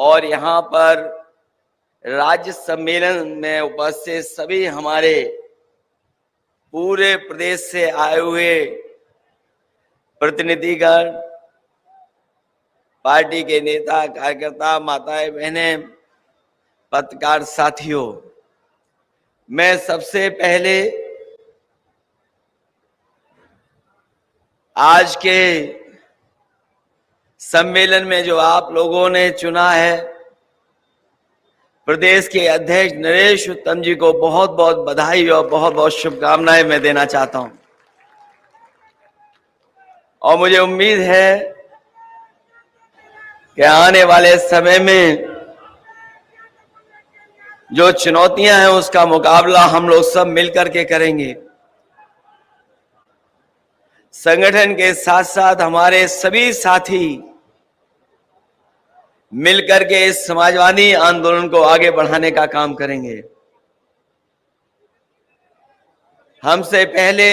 और यहाँ पर राज्य सम्मेलन में उपस्थित सभी हमारे पूरे प्रदेश से आए हुए प्रतिनिधिगण, पार्टी के नेता, कार्यकर्ता, माताएं, बहनें, पत्रकार साथियों, मैं सबसे पहले आज के सम्मेलन में जो आप लोगों ने चुना है, प्रदेश के अध्यक्ष नरेश उत्तम जी को बहुत बहुत बधाई और बहुत बहुत शुभकामनाएं मैं देना चाहता हूं। और मुझे उम्मीद है कि आने वाले समय में जो चुनौतियां हैं उसका मुकाबला हम लोग सब मिलकर के करेंगे। संगठन के साथ साथ हमारे सभी साथी मिलकर के इस समाजवादी आंदोलन को आगे बढ़ाने का काम करेंगे। हमसे पहले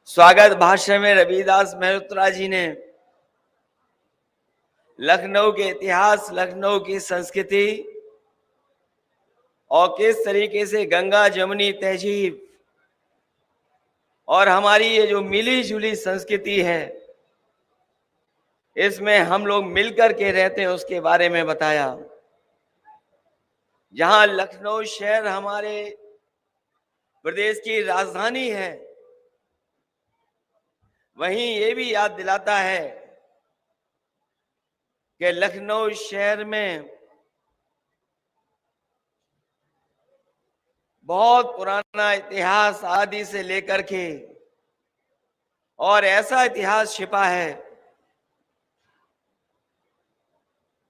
स्वागत भाषण में रविदास मेहरोत्रा जी ने लखनऊ के इतिहास, लखनऊ की संस्कृति और किस तरीके से गंगा जमुनी तहजीब और हमारी ये जो मिली जुली संस्कृति है, इसमें हम लोग मिलकर के रहते हैं, उसके बारे में बताया। जहां लखनऊ शहर हमारे प्रदेश की राजधानी है, वहीं ये भी याद दिलाता है कि लखनऊ शहर में बहुत पुराना इतिहास आदि से लेकर के और ऐसा इतिहास छिपा है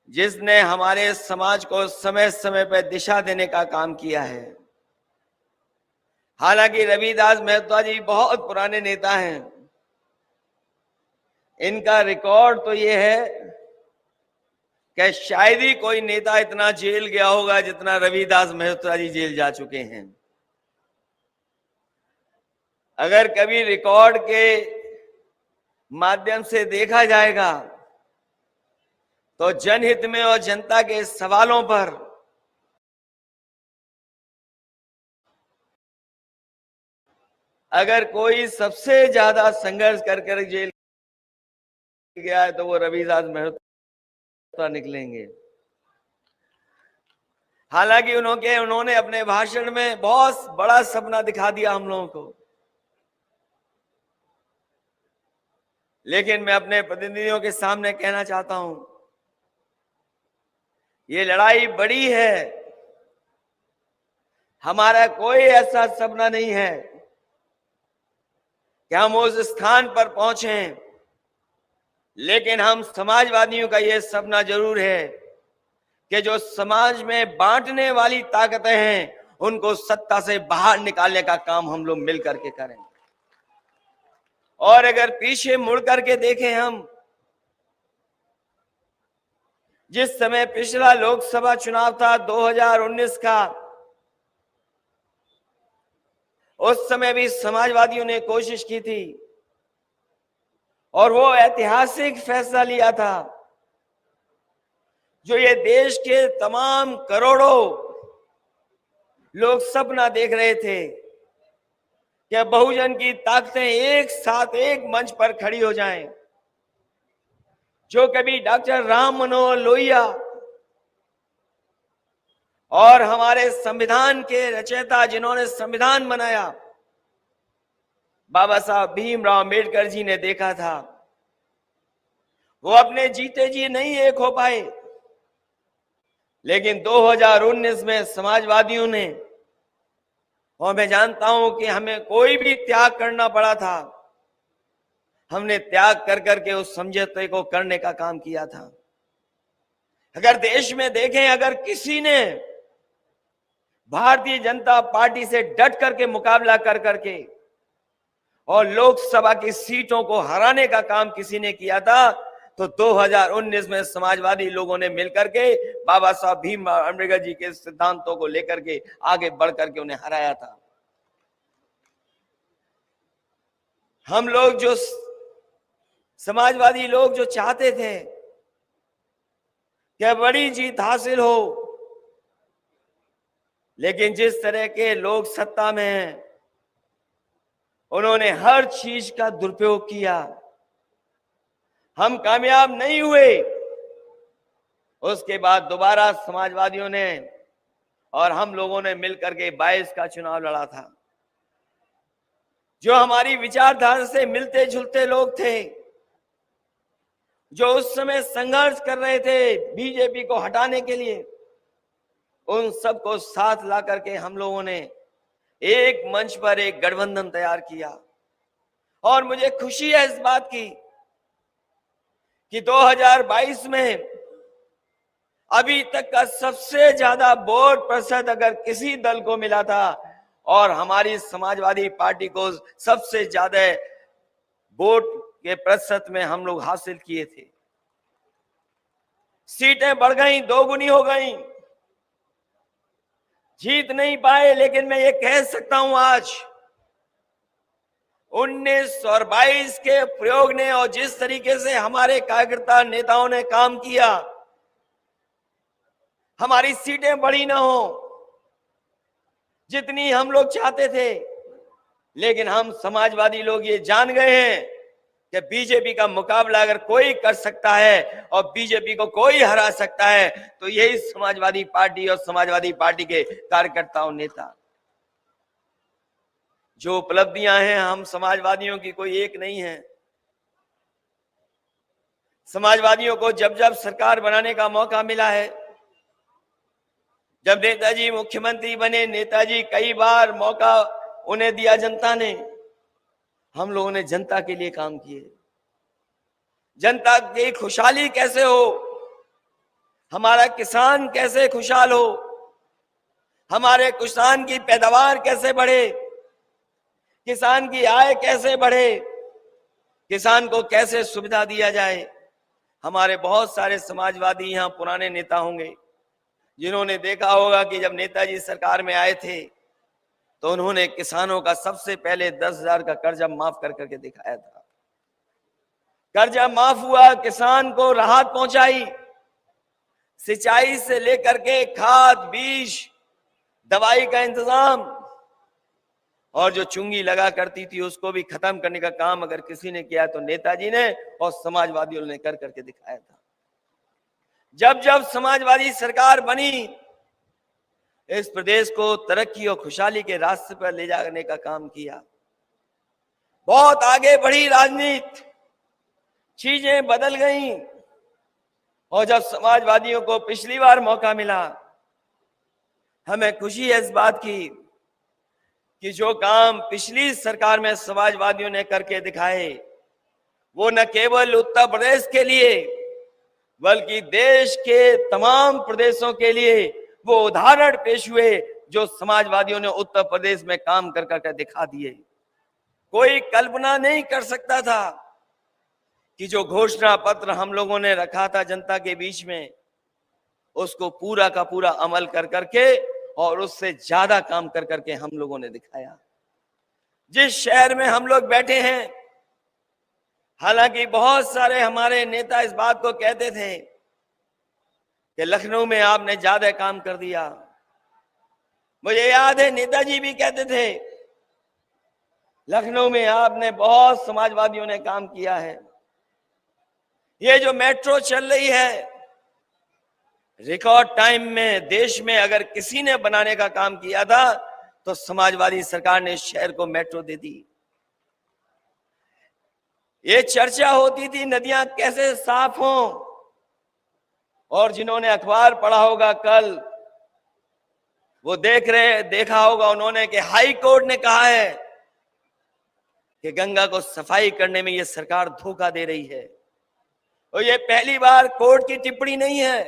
जिसने हमारे समाज को समय समय पर दिशा देने का काम किया है। हालांकि रविदास मेहता जी बहुत पुराने नेता हैं, इनका रिकॉर्ड तो ये है कि शायद ही कोई नेता इतना जेल गया होगा जितना रविदास मेहता जी जेल जा चुके हैं। अगर कभी रिकॉर्ड के माध्यम से देखा जाएगा तो जनहित में और जनता के सवालों पर अगर कोई सबसे ज्यादा संघर्ष कर कर जेल गया है तो वो रविदास मेहता निकलेंगे। हालांकि उन्होंने अपने भाषण में बहुत बड़ा सपना दिखा दिया हम लोगों को, लेकिन मैं अपने प्रतिनिधियों के सामने कहना चाहता हूं, ये लड़ाई बड़ी है। हमारा कोई ऐसा सपना नहीं है कि हम उस स्थान पर पहुंचे, लेकिन हम समाजवादियों का यह सपना जरूर है कि जो समाज में बांटने वाली ताकतें हैं उनको सत्ता से बाहर निकालने का काम हम लोग मिलकर के करें। और अगर पीछे मुड़ करके देखें, हम जिस समय पिछला लोकसभा चुनाव था 2019 का, उस समय भी समाजवादियों ने कोशिश की थी और वो ऐतिहासिक फैसला लिया था जो ये देश के तमाम करोड़ों लोग सपना देख रहे थे कि बहुजन की ताकतें एक साथ एक मंच पर खड़ी हो जाएं। जो कभी डॉक्टर राम मनोहर लोहिया और हमारे संविधान के रचयिता जिन्होंने संविधान बनाया, बाबा साहब भीमराव अम्बेडकर जी ने देखा था, वो अपने जीते जी नहीं एक हो पाए, लेकिन 2019 में समाजवादियों ने, और मैं जानता हूं कि हमें कोई भी त्याग करना पड़ा था, हमने त्याग कर करके उस समझौते को करने का काम किया था। अगर देश में देखें, अगर किसी ने भारतीय जनता पार्टी से डट करके मुकाबला कर करके और लोकसभा की सीटों को हराने का काम किसी ने किया था तो 2019 में समाजवादी लोगों ने मिलकर के बाबा साहब भीमराव अम्बेडकर जी के सिद्धांतों को लेकर के आगे बढ़ करके उन्हें हराया था। हम लोग जो समाजवादी लोग जो चाहते थे कि बड़ी जीत हासिल हो, लेकिन जिस तरह के लोग सत्ता में हैं, उन्होंने हर चीज का दुरुपयोग किया, हम कामयाब नहीं हुए। उसके बाद दोबारा समाजवादियों ने और हम लोगों ने मिलकर के 22 का चुनाव लड़ा था। जो हमारी विचारधारा से मिलते जुलते लोग थे, जो उस समय संघर्ष कर रहे थे बीजेपी को हटाने के लिए, उन सबको साथ ला करके हम लोगों ने एक मंच पर एक गठबंधन तैयार किया। और मुझे खुशी है इस बात की कि 2022 में अभी तक का सबसे ज्यादा वोट प्रतिशत अगर किसी दल को मिला था, और हमारी समाजवादी पार्टी को सबसे ज्यादा वोट के प्रतिशत में हम लोग हासिल किए थे। सीटें बढ़ गई, दोगुनी हो गई, जीत नहीं पाए, लेकिन मैं ये कह सकता हूं आज 19 और 22 के प्रयोग ने और जिस तरीके से हमारे कार्यकर्ता नेताओं ने काम किया, हमारी सीटें बढ़ी ना हो जितनी हम लोग चाहते थे, लेकिन हम समाजवादी लोग ये जान गए हैं कि बीजेपी का मुकाबला अगर कोई कर सकता है और बीजेपी को कोई हरा सकता है तो यही समाजवादी पार्टी और समाजवादी पार्टी के कार्यकर्ताओं नेता। जो उपलब्धियां हैं हम समाजवादियों की कोई एक नहीं है। समाजवादियों को जब जब सरकार बनाने का मौका मिला है, जब नेताजी मुख्यमंत्री बने, नेताजी कई बार मौका उन्हें दिया जनता ने, हम लोगों ने जनता के लिए काम किए। जनता की खुशहाली कैसे हो, हमारा किसान कैसे खुशहाल हो, हमारे किसान की पैदावार कैसे बढ़े, किसान की आय कैसे बढ़े, किसान को कैसे सुविधा दिया जाए। हमारे बहुत सारे समाजवादी यहाँ पुराने नेता होंगे जिन्होंने देखा होगा कि जब नेताजी सरकार में आए थे तो उन्होंने किसानों का सबसे पहले 10,000 का कर्जा माफ कर करके दिखाया था। कर्जा माफ हुआ, किसान को राहत पहुंचाई, सिंचाई से लेकर के खाद, बीज, दवाई का इंतजाम, और जो चुंगी लगा करती थी उसको भी खत्म करने का काम अगर किसी ने किया तो नेताजी ने और समाजवादियों ने कर करके दिखाया था। जब जब समाजवादी सरकार बनी, इस प्रदेश को तरक्की और खुशहाली के रास्ते पर ले जाने का काम किया। बहुत आगे बढ़ी राजनीति, चीजें बदल गई, और जब समाजवादियों को पिछली बार मौका मिला, हमें खुशी है इस बात की कि जो काम पिछली सरकार में समाजवादियों ने करके दिखाए, वो न केवल उत्तर प्रदेश के लिए बल्कि देश के तमाम प्रदेशों के लिए वो उदाहरण पेश हुए जो समाजवादियों ने उत्तर प्रदेश में काम कर कर दिखा दिए। कोई कल्पना नहीं कर सकता था कि जो घोषणा पत्र हम लोगों ने रखा था जनता के बीच में, उसको पूरा का पूरा अमल कर करके और उससे ज्यादा काम कर करके हम लोगों ने दिखाया। जिस शहर में हम लोग बैठे हैं, हालांकि बहुत सारे हमारे नेता इस बात को कहते थे कि लखनऊ में आपने ज्यादा काम कर दिया। मुझे याद है नेताजी भी कहते थे लखनऊ में आपने बहुत समाजवादियों ने काम किया है। ये जो मेट्रो चल रही है, रिकॉर्ड टाइम में देश में अगर किसी ने बनाने का काम किया था तो समाजवादी सरकार ने शहर को मेट्रो दे दी। ये चर्चा होती थी नदियां कैसे साफ हों, और जिन्होंने अखबार पढ़ा होगा कल, वो देखा होगा उन्होंने कि हाई कोर्ट ने कहा है कि गंगा को सफाई करने में ये सरकार धोखा दे रही है। और ये पहली बार कोर्ट की टिप्पणी नहीं है,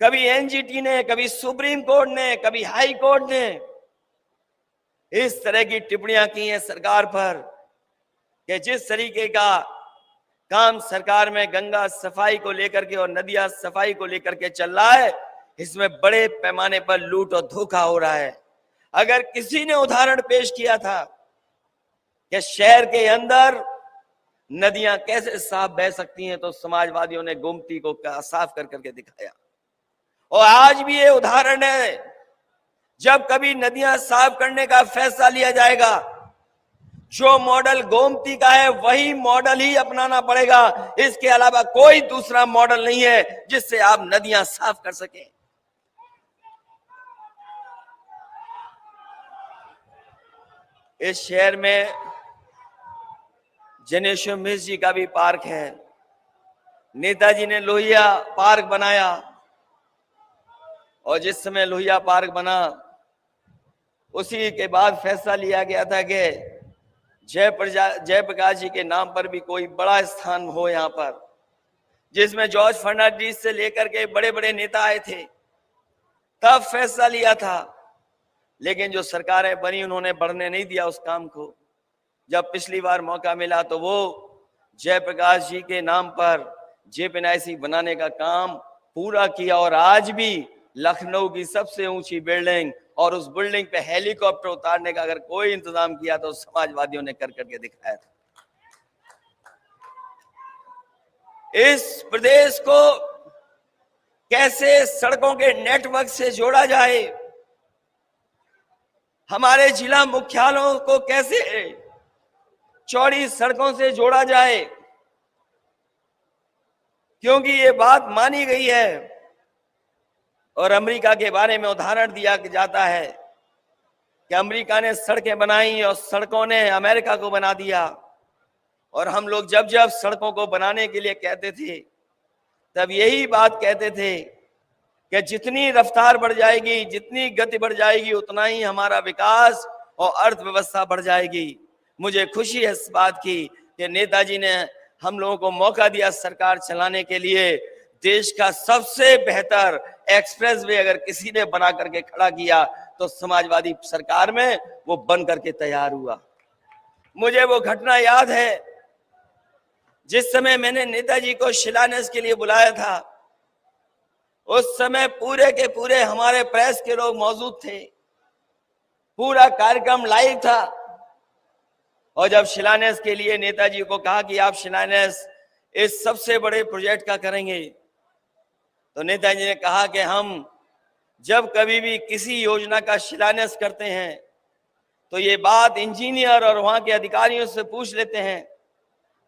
कभी एनजीटी ने, कभी सुप्रीम कोर्ट ने, कभी हाई कोर्ट ने इस तरह की टिप्पणियां की हैं सरकार पर कि जिस तरीके का काम सरकार में गंगा सफाई को लेकर के और नदियां सफाई को लेकर के चल रहा है, इसमें बड़े पैमाने पर लूट और धोखा हो रहा है। अगर किसी ने उदाहरण पेश किया था कि शहर के अंदर नदियां कैसे साफ बह सकती हैं, तो समाजवादियों ने गोमती को साफ कर करके दिखाया। और आज भी ये उदाहरण है, जब कभी नदियां साफ करने का फैसला लिया जाएगा, जो मॉडल गोमती का है वही मॉडल ही अपनाना पड़ेगा। इसके अलावा कोई दूसरा मॉडल नहीं है जिससे आप नदियां साफ कर सकें। इस शहर में जनेश्वर मिश्र जी का भी पार्क है। नेताजी ने लोहिया पार्क बनाया, और जिस समय लोहिया पार्क बना उसी के बाद फैसला लिया गया था कि जयप्रकाश जी के नाम पर भी कोई बड़ा स्थान हो यहाँ पर, जिसमें जॉर्ज फर्नांडिस से लेकर के बड़े बड़े नेता आए थे। तब फैसला लिया था, लेकिन जो सरकारें बनी उन्होंने बढ़ने नहीं दिया उस काम को। जब पिछली बार मौका मिला तो वो जयप्रकाश जी के नाम पर जेपीएनआईसी बनाने का काम पूरा किया, और आज भी लखनऊ की सबसे ऊंची बिल्डिंग और उस बिल्डिंग पे हेलीकॉप्टर उतारने का अगर कोई इंतजाम किया तो समाजवादियों ने कर करके दिखाया था। इस प्रदेश को कैसे सड़कों के नेटवर्क से जोड़ा जाए, हमारे जिला मुख्यालयों को कैसे चौड़ी सड़कों से जोड़ा जाए, क्योंकि ये बात मानी गई है। और अमेरिका के बारे में उदाहरण दिया जाता है कि अमेरिका ने सड़कें बनाई और सड़कों ने अमेरिका को बना दिया। और हम लोग जब जब सड़कों को बनाने के लिए कहते थे, तब यही बात कहते थे कि जितनी रफ्तार बढ़ जाएगी, जितनी गति बढ़ जाएगी, उतना ही हमारा विकास और अर्थव्यवस्था बढ़ जाएगी। मुझे खुशी है इस बात की कि नेताजी ने हम लोगों को मौका दिया सरकार चलाने के लिए। देश का सबसे बेहतर एक्सप्रेसवे अगर किसी ने बना करके खड़ा किया तो समाजवादी सरकार में वो बन करके तैयार हुआ। मुझे वो घटना याद है जिस समय मैंने नेताजी को शिलान्यास के लिए बुलाया था। उस समय पूरे के पूरे हमारे प्रेस के लोग मौजूद थे, पूरा कार्यक्रम लाइव था। और जब शिलान्यास के लिए नेताजी को कहा कि आप शिलान्यास इस सबसे बड़े प्रोजेक्ट का करेंगे, तो नेताजी ने कहा कि हम जब कभी भी किसी योजना का शिलान्यास करते हैं तो ये बात इंजीनियर और वहां के अधिकारियों से पूछ लेते हैं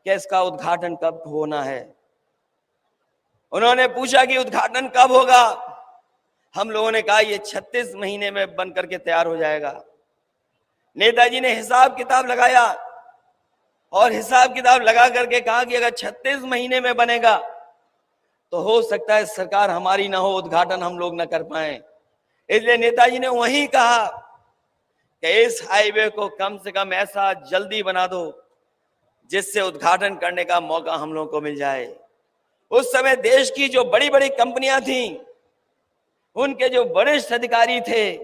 कि इसका उद्घाटन कब होना है। उन्होंने पूछा कि उद्घाटन कब होगा। हम लोगों ने कहा ये 36 महीने में बन करके तैयार हो जाएगा। नेताजी ने हिसाब किताब लगाया और हिसाब किताब लगा करके कहा कि अगर 36 महीने में बनेगा तो हो सकता है सरकार हमारी ना हो, उद्घाटन हम लोग ना कर पाए। इसलिए नेताजी ने वहीं कहा कि इस हाईवे को कम से कम ऐसा जल्दी बना दो जिससे उद्घाटन करने का मौका हम लोगों को मिल जाए। उस समय देश की जो बड़ी बड़ी कंपनियां थी, उनके जो वरिष्ठ अधिकारी थे,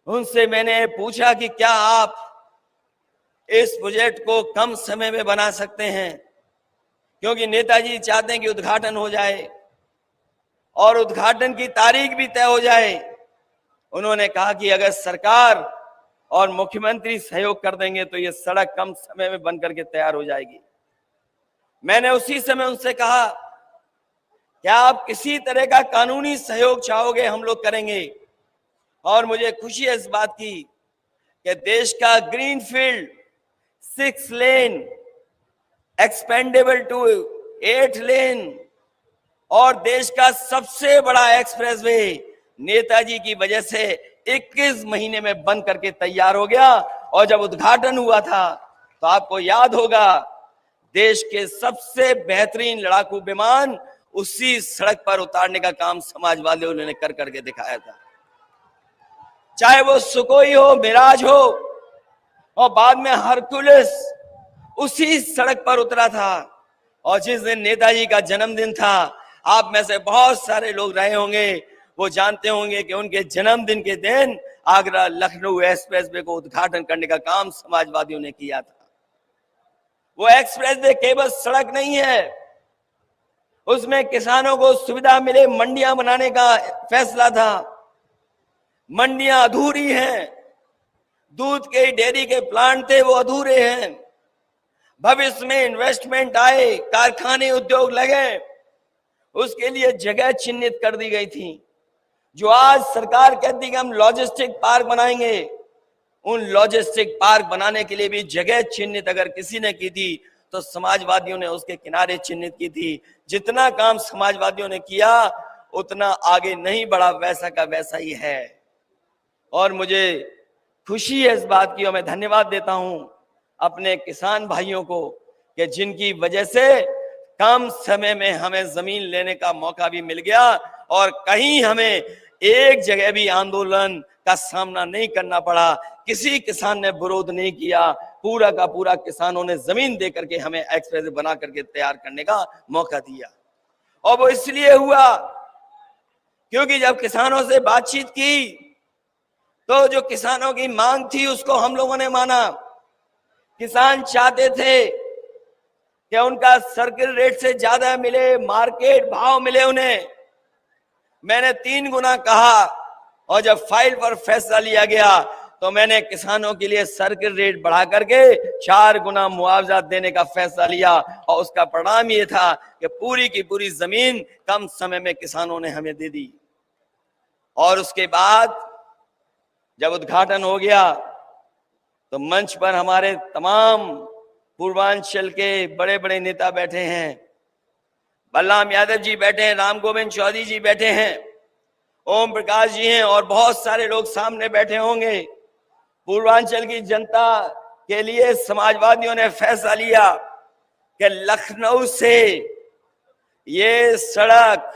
उनसे मैंने पूछा कि क्या आप इस प्रोजेक्ट को कम समय में बना सकते हैं, क्योंकि नेताजी चाहते हैं कि उद्घाटन हो जाए और उद्घाटन की तारीख भी तय हो जाए। उन्होंने कहा कि अगर सरकार और मुख्यमंत्री सहयोग कर देंगे तो ये सड़क कम समय में बन करके तैयार हो जाएगी। मैंने उसी समय उनसे कहा क्या आप किसी तरह का कानूनी सहयोग चाहोगे, हम लोग करेंगे। और मुझे खुशी है इस बात की कि देश का ग्रीनफील्ड 6 लेन एक्सपेंडेबल टू 8 लेन और देश का सबसे बड़ा एक्सप्रेसवे नेताजी की वजह से 21 महीने में बन करके तैयार हो गया। और जब उद्घाटन हुआ था तो आपको याद होगा देश के सबसे बेहतरीन लड़ाकू विमान उसी सड़क पर उतारने का काम समाजवादियों ने कर करके दिखाया था। चाहे वो सुकोई हो, मिराज हो, और बाद में हरकुलिस उसी सड़क पर उतरा था। और जिस दिन नेताजी का जन्मदिन था, आप में से बहुत सारे लोग रहे होंगे, वो जानते होंगे कि उनके जन्मदिन के दिन आगरा लखनऊ एक्सप्रेसवे को उद्घाटन करने का काम समाजवादियों ने किया था। वो एक्सप्रेसवे केवल सड़क नहीं है, उसमें किसानों को सुविधा मिले, मंडियां बनाने का फैसला था। मंडियां अधूरी हैं, दूध के डेयरी के प्लांट थे वो अधूरे हैं, भविष्य में इन्वेस्टमेंट आए, कारखाने उद्योग लगे, उसके लिए जगह चिन्हित कर दी गई थी। जो आज सरकार कहती कि हम लॉजिस्टिक पार्क बनाएंगे, उन लॉजिस्टिक पार्क बनाने के लिए भी जगह चिन्हित अगर किसी ने की थी तो समाजवादियों ने उसके किनारे चिन्हित की थी। जितना काम समाजवादियों ने किया उतना आगे नहीं बढ़ा, वैसा का वैसा ही है। और मुझे खुशी है इस बात की और मैं धन्यवाद देता हूं अपने किसान भाइयों को कि जिनकी वजह से कम समय में हमें जमीन लेने का मौका भी मिल गया और कहीं हमें एक जगह भी आंदोलन का सामना नहीं करना पड़ा। किसी किसान ने विरोध नहीं किया, पूरा का पूरा किसानों ने जमीन दे करके हमें एक्सप्रेस बना करके तैयार करने का मौका दिया। और वो इसलिए हुआ क्योंकि जब किसानों से बातचीत की तो जो किसानों की मांग थी उसको हम लोगों ने माना। किसान चाहते थे कि उनका सर्किल रेट से ज्यादा मिले, मार्केट भाव मिले उन्हें। मैंने 3 गुना कहा और जब फाइल पर फैसला लिया गया तो मैंने किसानों के लिए सर्किल रेट बढ़ा करके 4 गुना मुआवजा देने का फैसला लिया और उसका परिणाम ये था कि पूरी की पूरी जमीन कम समय में किसानों ने हमें दे दी। और उसके बाद जब उद्घाटन हो गया तो मंच पर हमारे तमाम पूर्वांचल के बड़े बड़े नेता बैठे हैं। बलराम यादव जी बैठे हैं, राम गोविंद चौधरी जी बैठे हैं, ओम प्रकाश जी हैं और बहुत सारे लोग सामने बैठे होंगे। पूर्वांचल की जनता के लिए समाजवादियों ने फैसला लिया कि लखनऊ से ये सड़क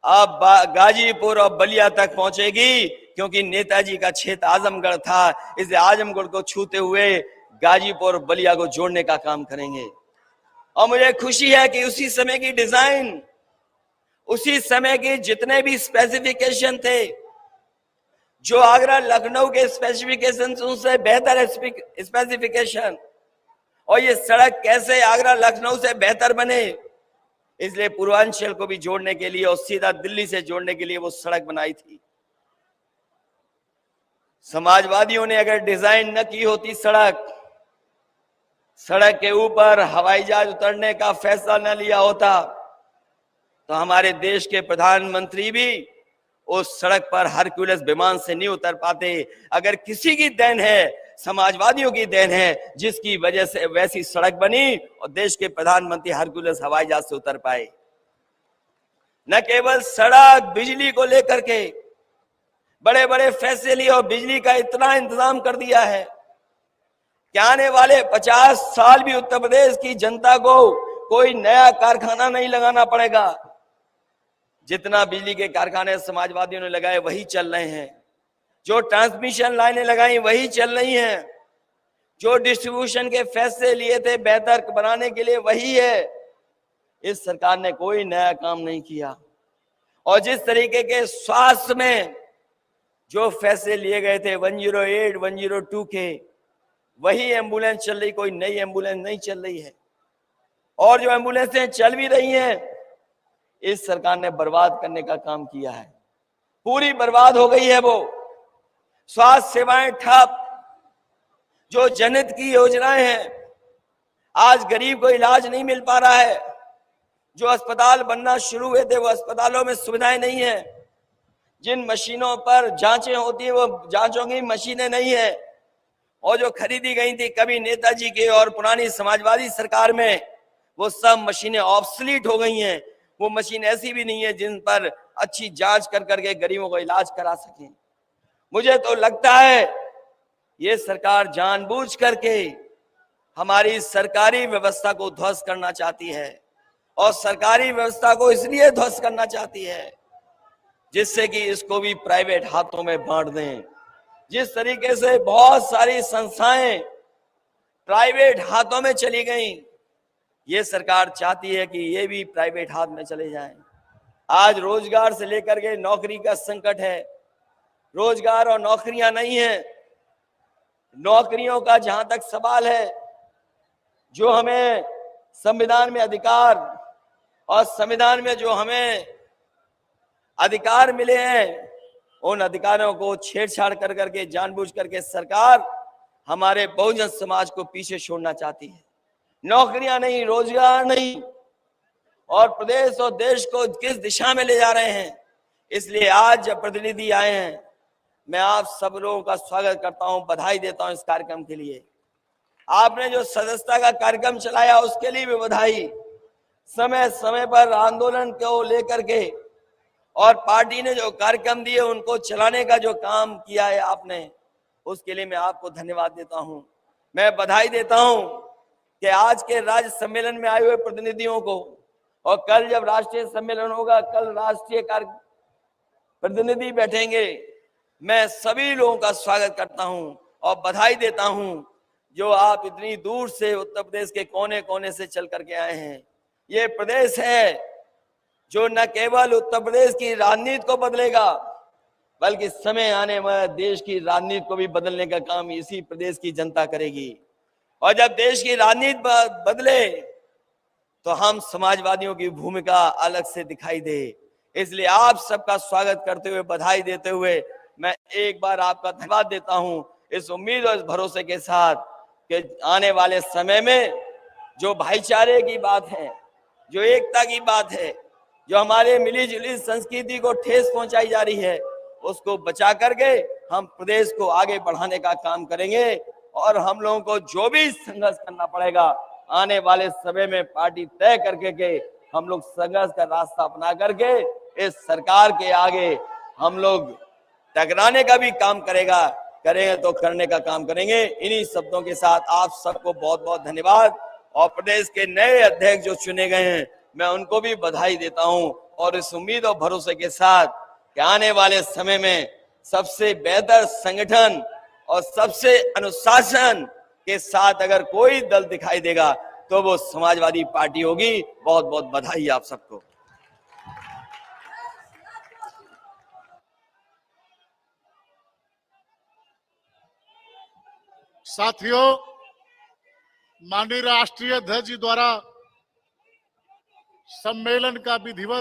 अब गाजीपुर और बलिया तक पहुंचेगी, क्योंकि नेताजी का क्षेत्र आजमगढ़ था, इसलिए आजमगढ़ को छूते हुए गाजीपुर और बलिया को जोड़ने का काम करेंगे। और मुझे खुशी है कि उसी समय की डिजाइन, उसी समय के जितने भी स्पेसिफिकेशन थे, जो आगरा लखनऊ के स्पेसिफिकेशन उनसे बेहतर स्पेसिफिकेशन, और ये सड़क कैसे आगरा लखनऊ से बेहतर बने, इसलिए पूर्वांचल को भी जोड़ने के लिए और सीधा दिल्ली से जोड़ने के लिए वो सड़क बनाई थी। समाजवादियों ने अगर डिजाइन न की होती सड़क के ऊपर हवाई जहाज उतरने का फैसला न लिया होता तो हमारे देश के प्रधानमंत्री भी उस सड़क पर हरक्यूलिस विमान से नहीं उतर पाते। अगर किसी की देन है, समाजवादियों की देन है, जिसकी वजह से वैसी सड़क बनी और देश के प्रधानमंत्री हरक्यूलिस हवाई जहाज से उतर पाए। न केवल सड़क, बिजली को लेकर के बड़े बड़े फैसले लिए और बिजली का इतना इंतजाम कर दिया है कि आने वाले 50 साल भी उत्तर प्रदेश की जनता को कोई नया कारखाना नहीं लगाना पड़ेगा। जितना बिजली के कारखाने समाजवादियों ने लगाए वही चल रहे हैं, जो ट्रांसमिशन लाइनें लगाई वही चल रही हैं, जो डिस्ट्रीब्यूशन के फैसले लिए थे बेहतर बनाने के लिए वही है। इस सरकार ने कोई नया काम नहीं किया। और जिस तरीके के स्वास्थ्य में जो फैसले लिए गए थे 108, 102 के, वही एम्बुलेंस चल रही, कोई नई एम्बुलेंस नहीं चल रही है। और जो एम्बुलेंसें चल भी रही हैं, इस सरकार ने बर्बाद करने का काम किया है। पूरी बर्बाद हो गई है वो। स्वास्थ्य सेवाएं ठप, जो जनहित की योजनाएं हैं, आज गरीब को इलाज नहीं मिल पा रहा है। जो अस्पताल बनना शुरू हुए थे वो अस्पतालों में सुविधाएं नहीं है। जिन मशीनों पर जांचें होती है वो जांचों की मशीनें नहीं है। और जो खरीदी गई थी कभी नेताजी के और पुरानी समाजवादी सरकार में, वो सब मशीनें ऑब्सलीट हो गई हैं। वो मशीन ऐसी भी नहीं है जिन पर अच्छी जांच कर करके गरीबों को इलाज करा सकें। मुझे तो लगता है ये सरकार जानबूझ करके हमारी सरकारी व्यवस्था को ध्वस्त करना चाहती है, और सरकारी व्यवस्था को इसलिए ध्वस्त करना चाहती है जिससे कि इसको भी प्राइवेट हाथों में बांट दें। जिस तरीके से बहुत सारी संस्थाएं प्राइवेट हाथों में चली गईं, ये सरकार चाहती है कि ये भी प्राइवेट हाथ में चले जाएं। आज रोजगार से लेकर के नौकरी का संकट है। रोजगार और नौकरियां नहीं है। नौकरियों का जहां तक सवाल है, जो हमें संविधान में अधिकार और संविधान में जो हमें अधिकार मिले हैं, उन अधिकारों को छेड़छाड़ कर करके जानबूझ करके सरकार हमारे बहुजन समाज को पीछे छोड़ना चाहती है। नौकरियां नहीं, रोजगार नहीं, और प्रदेश और देश को किस दिशा में ले जा रहे हैं। इसलिए आज जब प्रतिनिधि आए हैं, मैं आप सब लोगों का स्वागत करता हूं, बधाई देता हूं इस कार्यक्रम के लिए। आपने जो सदस्यता का कार्यक्रम चलाया उसके लिए भी बधाई। समय समय पर आंदोलन को लेकर के और पार्टी ने जो कार्यक्रम दिए उनको चलाने का जो काम किया है आपने, उसके लिए मैं आपको धन्यवाद देता हूं। मैं बधाई देता हूं कि आज के राज्य सम्मेलन में आए हुए प्रतिनिधियों को, और कल जब राष्ट्रीय सम्मेलन होगा, कल राष्ट्रीय प्रतिनिधि बैठेंगे, मैं सभी लोगों का स्वागत करता हूं और बधाई देता हूं जो आप इतनी दूर से उत्तर प्रदेश के कोने कोने से चल करके आए हैं। ये प्रदेश है जो न केवल उत्तर प्रदेश की राजनीति को बदलेगा, बल्कि समय आने में देश की राजनीति को भी बदलने का काम इसी प्रदेश की जनता करेगी। और जब देश की राजनीति बदले तो हम समाजवादियों की भूमिका अलग से दिखाई दे। इसलिए आप सबका स्वागत करते हुए, बधाई देते हुए मैं एक बार आपका धन्यवाद देता हूं, इस उम्मीद और इस भरोसे के साथ कि आने वाले समय में जो भाईचारे की बात है, जो एकता की बात है, जो हमारे मिली जुली संस्कृति को ठेस पहुंचाई जा रही है, उसको बचा करके हम प्रदेश को आगे बढ़ाने का काम करेंगे। और हम लोगों को जो भी संघर्ष करना पड़ेगा आने वाले समय में पार्टी तय करके के हम लोग संघर्ष का रास्ता अपना करके इस सरकार के आगे हम लोग टकराने का भी काम करेंगे तो करने का काम करेंगे। इन्हीं शब्दों के साथ आप सबको बहुत बहुत धन्यवाद। और प्रदेश के नए अध्यक्ष जो चुने गए हैं, मैं उनको भी बधाई देता हूं, और इस उम्मीद और भरोसे के साथ कि आने वाले समय में सबसे बेहतर संगठन और सबसे अनुशासन के साथ अगर कोई दल दिखाई देगा तो वो समाजवादी पार्टी होगी। बहुत बहुत बधाई आप सबको। साथियों, माननीय राष्ट्रीय अध्यक्ष जी द्वारा सम्मेलन का विधिवत